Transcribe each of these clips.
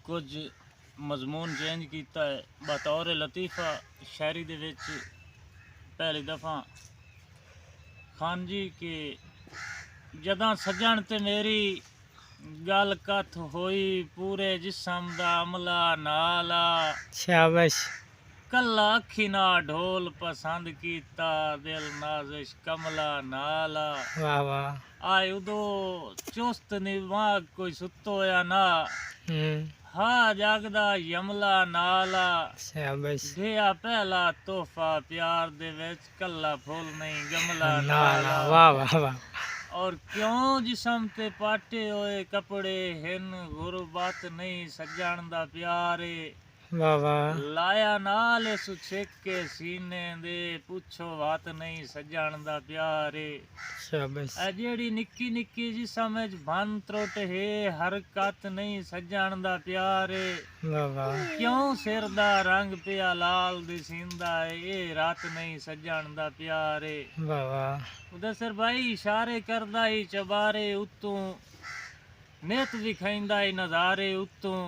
कुछ मजमून चेंज किया है बतौर लतीफ़ा शायरी दे विच पहली दफ़ा खान जी के जदा सजन ते मेरी गल कथ होई पूरे जिस्म दा अमला नाला शाबाश कल्ला अखी ना ढोल पसंद कीता दिल नाजिश कमला नाला वाह वाह आए उदो चुस्त दिमाग कोई सुतो या ना हा जागदा यमला नाला शाबाश दिया पहला तोहफा प्यार दे विच कल्ला फुल नहीं गमला नाला नाला वाह वाह वाह और क्यों जिसम ते पाटे होए कपड़े हिन गुरबत नहीं सजन दा प्यारे वाह वाह लाया नाल सु छेक के सीने दे पुछो बात नहीं सजन दा प्यारे शाबाश ए जेड़ी निक्की निक्की जी समझ भन त्रुट है हरकत नहीं सजन दा प्यारे वाह वाह क्यों सिर दा रंग पिया लाल दिसिंदा ए रात नहीं सजन दा प्यारे वाह वाह मुदस्सिर भाई इशारे करदा ही चबारे उत्तों नित विखाइंदा ही नज़ारे उत्तों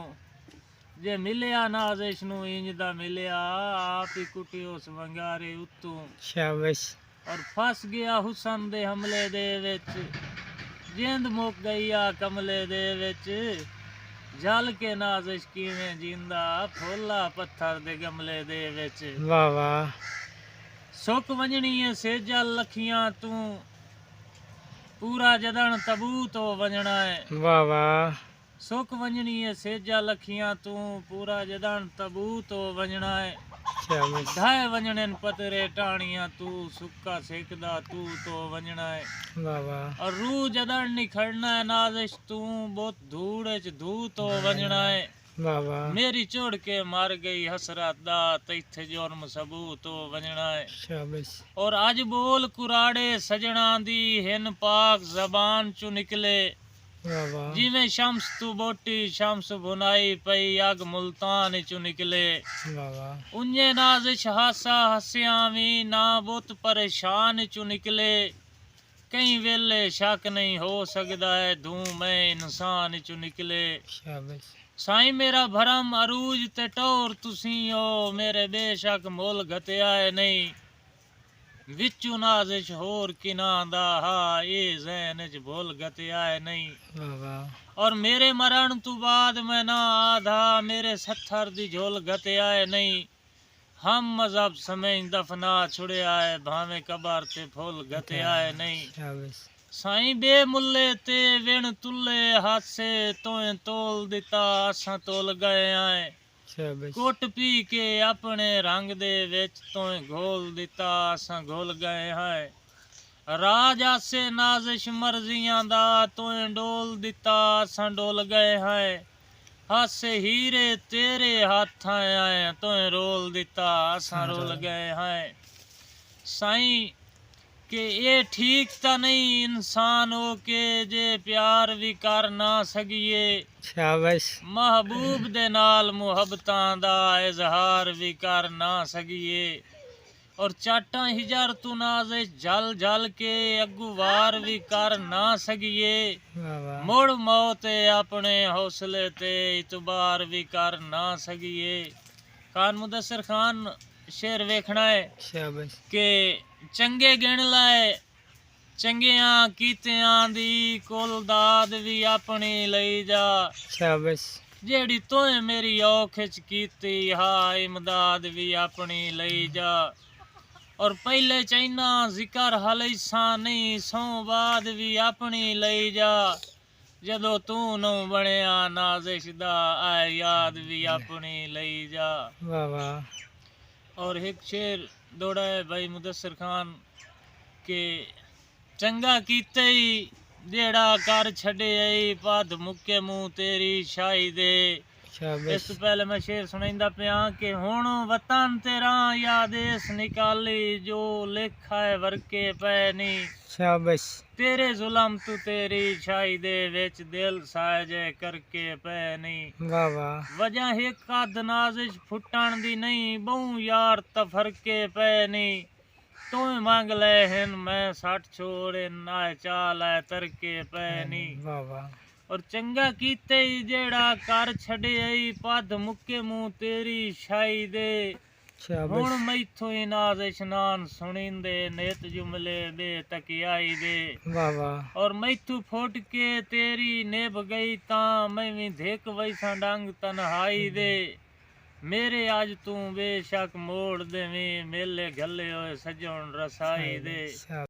जे मिलिया नाज़िश नू इंज दा मिलिया आप ही कुटी उस वंगारे उत्तों शाबाश और फस गया हुसन दे हमले दे विच जिंद मुक गई आ कमले दे विच जल के नाज़िश किवें जिंदा फुल्ला पत्थर दे गमले दे विच वाह वाह सुक वंजनी है सेजा लखियां तू पूरा जदन तबू तो वंजना है वाह वाह सुख वंजनी है सेजा लखियां तू पूरा जदन तबू तो वंजना है शाबाश ढाए वंजनन पतरे टाणियां तू सुक्का सेकदा तू तो वंजना है वाह वाह और रू जदन निखड़ना है नाजिश तू बहुत धूड़ च धू तो वंजना है वाह वाह मेरी चोड़ के मार गई हसरत दा तैथे जुर्म सबूत तो वंजना है शाबाश और अज बोल कुराड़े सजना दी हिन पाक जबान चू निकले वाह वाह जिवें शम्स तू बोटी शम्स बुनाई पई अग मुल्तान चू निकले वाह वाह उन्जे नाजिश हासा हसिया भी ना बहुत परेशान चू निकले कई वेले शक नहीं हो सकदा है धूम मैं इंसान चू निकले शाबाश साईं मेरा भरम अरूज ते टोर तुसी हो मेरे बेशक मुल घत्या है नहीं विचू नाजिश होर किना दा हा ये ज़हन च भुल घत्या है नहीं वाह वाह और मेरे मरण तू बाद मैं ना आधा मेरे सत्थर दी झोल घत्या है नहीं हम मजहब समय दफना छुड़िया है भावे कबर ते फुल घत्या है नहीं शाबाश साईं बे मुल्ले ते विण तुल्ले हासे तोए तोल दिता असां तोल गए आए शाबाश कुट पी के अपने रंग दे विच तोए घोल दिता असां घोल गए हैं राज आसे नाजिश मर्जियां दा तोए डोल दिता असां डोल गए हैं हासे हीरे तेरे हाथां आए तोए रोल दिता असां रोल गए हैं साईं कि ये ठीक ता नहीं इंसान हो के जे प्यार भी कर ना सकिए शाबाश महबूब दे नाल मुहब्बतां दा इजहार भी कर ना सकिए और चाटा हिजर तू नाज़िश जल जल के अगुवार भी कर ना सकिए वाह वाह मुड़ मौत अपने हौसले ते इतबार भी कर ना सकिए खान मुदस्सिर खान शेर वेखना है शाबाश कि चंगे गिण लाए चंगियां कीतियां दी कुल दाद भी अपनी लई जा शाबाश जेड़ी तोए मेरी औख च कीती हा इमदाद भी अपनी लई जा और पहले चाइना जिक्र हलैसा नहीं सौ बाद भी अपनी लई जा जदों तू नौ बनिया नाजिश दा आए याद भी अपनी लई जा वाह वाह और एक शेर दौड़ा है भाई मुदस्सिर खान के चंगा कीते ही जेड़ा कर छड़े आई पद मुक्के मुंह तेरी शाही दे इस शाबाश तो पहले मैं शेर सुनाइंदा पिया कि हुण वतन तेरा या देश निकाली जो लेखा है वर्के पै नी शाबाश तेरे जुलम तू तेरी शाही दे विच दिल साजे करके पै नी वाह वाह वजह एक कद नाजिश फुटन दी नहीं बहु यार तफरके पै नी तू मंग ले हिन मैं सट छोड़े ना चाल है तरके पै नी वाह वाह ਔਰ ਚੰਗਾ ਕੀਤੇ ਈ ਜਿਹੜਾ ਕਰ ਛੱਡਿਆ ਈ ਪੱਦ ਮੁੱਕੇ ਮੂੰਹ ਤੇਰੀ ਛਾਈ ਦੇ ਹੁਣ शाबाश ਮੈਥੋਂ ਹੀ ਨਾਜ਼ ਇਸ਼ਨਾਨ ਸੁਣੀਂਦੇ ਨਿਤ ਜੁਮਲੇ ਦੇ ਤਕਿਆਈ ਦੇ वाह वाह ਔਰ ਮੈਥੋਂ ਫੁੱਟ ਕੇ ਤੇਰੀ ਨਿਭ ਗਈ ਤਾਂ ਮੈਂ ਵੀ ਧਿਕ ਵੈਸਾਂ ਡੰਗ ਤਨਹਾਈ ਦੇ ਮੇਰੇ ਅੱਜ ਤੂੰ ਬੇਸ਼ੱਕ ਮੋੜ ਦੇਵੀਂ ਮੇਲੇ ਗੱਲੇ ਹੋਏ ਸਜਣ ਰਸਾਈ ਦੇ शाबाश